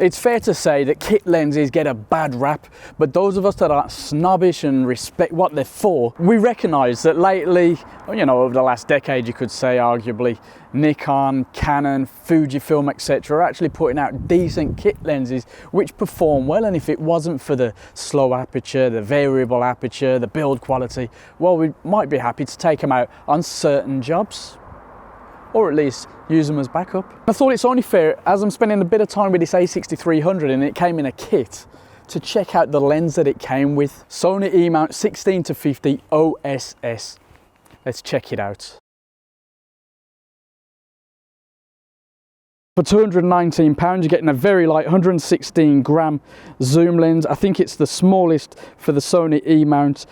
It's fair to say that kit lenses get a bad rap, but those of us that are snobbish and respect what they're for, we recognise that lately, you know, over the last decade you could say arguably, Nikon, Canon, Fujifilm, etc. are actually putting out decent kit lenses which perform well, and if it wasn't for the slow aperture, the variable aperture, the build quality, well, we might be happy to take them out on certain jobs, or at least use them as backup. I thought it's only fair, as I'm spending a bit of time with this A6300 and it came in a kit, to check out the lens that it came with. Sony E mount 16-50 OSS. Let's check it out. For £219, you're getting a very light 116 gram zoom lens. I think it's the smallest for the Sony E mount.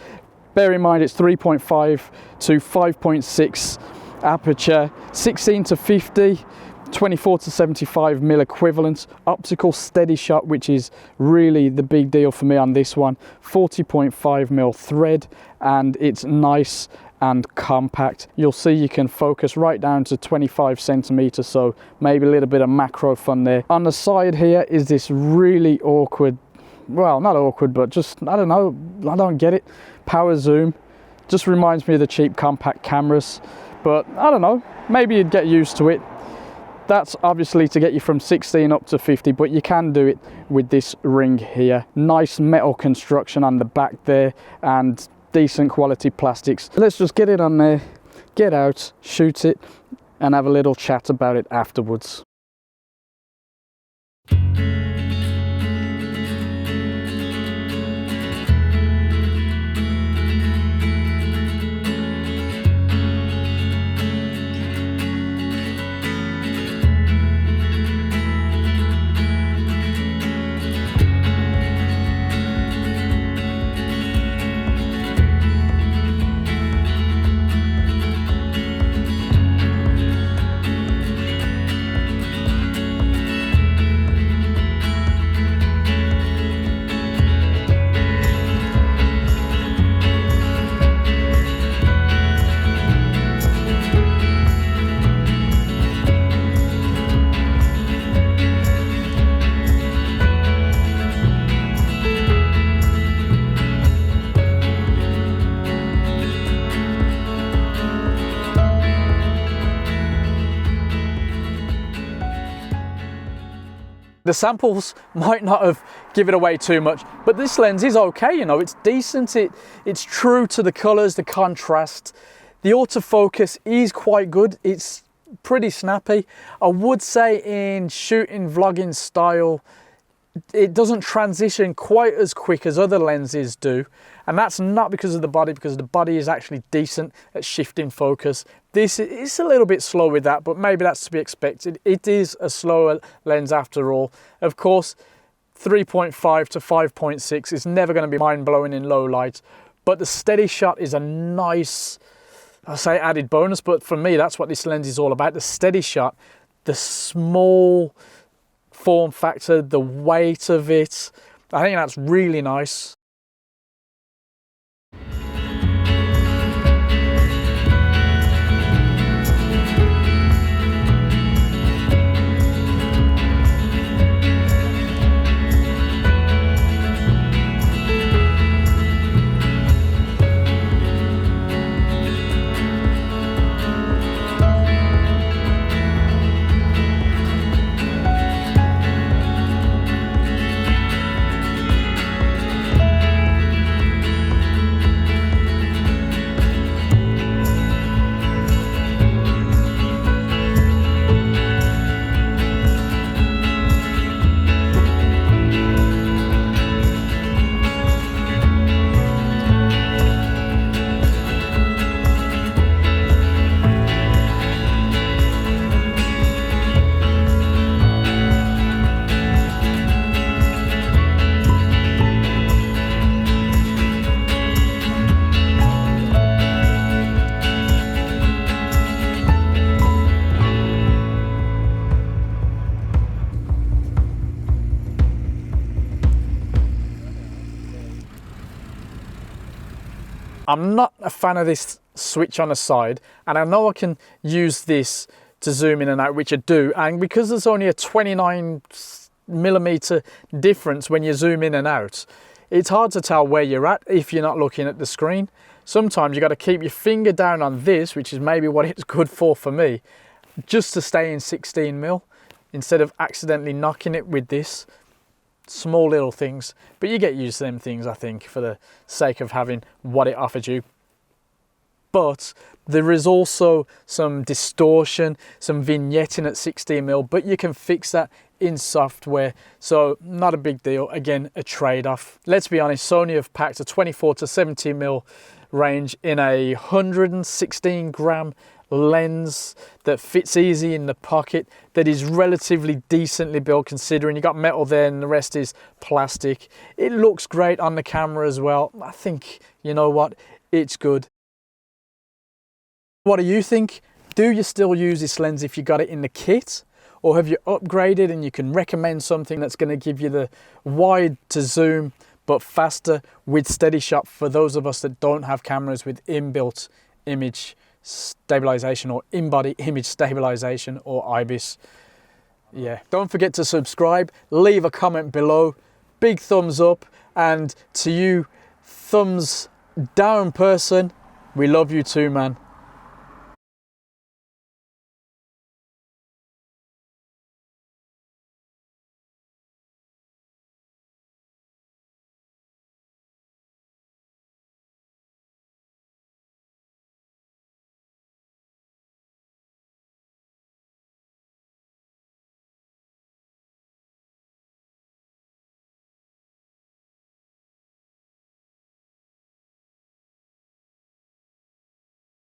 Bear in mind it's 3.5-5.6 aperture, 16-50, 24-75mm equivalent, optical steady shot, which is really the big deal for me on this one, 40.5mm thread, and it's nice and compact. You'll see you can focus right down to 25 centimeters, so maybe a little bit of macro fun there. On the side here is this really awkward, well, not awkward, but just, I don't know, I don't get it, power zoom. Just reminds me of the cheap compact cameras, but I don't know, maybe you'd get used to it. That's obviously to get you from 16 up to 50, but you can do it with this ring here. Nice metal construction on the back there and decent quality plastics. Let's just get it on there, get out, shoot it, and have a little chat about it afterwards. The samples might not have given away too much, but this lens is okay, you know, it's decent, it's true to the colours, the contrast. The autofocus is quite good, it's pretty snappy. I would say in shooting, vlogging style, it doesn't transition quite as quick as other lenses do, and that's not because of the body, because the body is actually decent at shifting focus. This is a little bit slow with that, but maybe that's to be expected. It is a slower lens after all. Of course, 3.5 to 5.6 is never going to be mind-blowing in low light, but the steady shot is a nice, I say added bonus, but for me that's what this lens is all about. The steady shot, the small form factor, the weight of it, I think that's really nice. I'm not a fan of this switch on the side, and I know I can use this to zoom in and out, which I do, and because there's only a 29 millimeter difference when you zoom in and out. It's hard to tell where you're at if you're not looking at the screen. Sometimes you got to keep your finger down on this, which is maybe what it's good for me, just to stay in 16mm instead of accidentally knocking it with this. Small little things, but you get used to them things, I think, for the sake of having what it offered you. But there is also some distortion, some vignetting at 16mm, but you can fix that in software, so not a big deal. Again, a trade-off. Let's be honest, Sony have packed a 24 to 70mm range in a 116 gram lens that fits easy in the pocket, that is relatively decently built considering you got metal there and the rest is plastic. It looks great on the camera as well. I think, you know what, it's good. What do you think? Do you still use this lens if you got it in the kit? Or have you upgraded and you can recommend something that's going to give you the wide to zoom but faster with steady shot for those of us that don't have cameras with inbuilt image stabilization or in-body image stabilization or IBIS? Yeah, don't forget to subscribe, leave a comment below, big thumbs up, and to you thumbs down person, we love you too, man.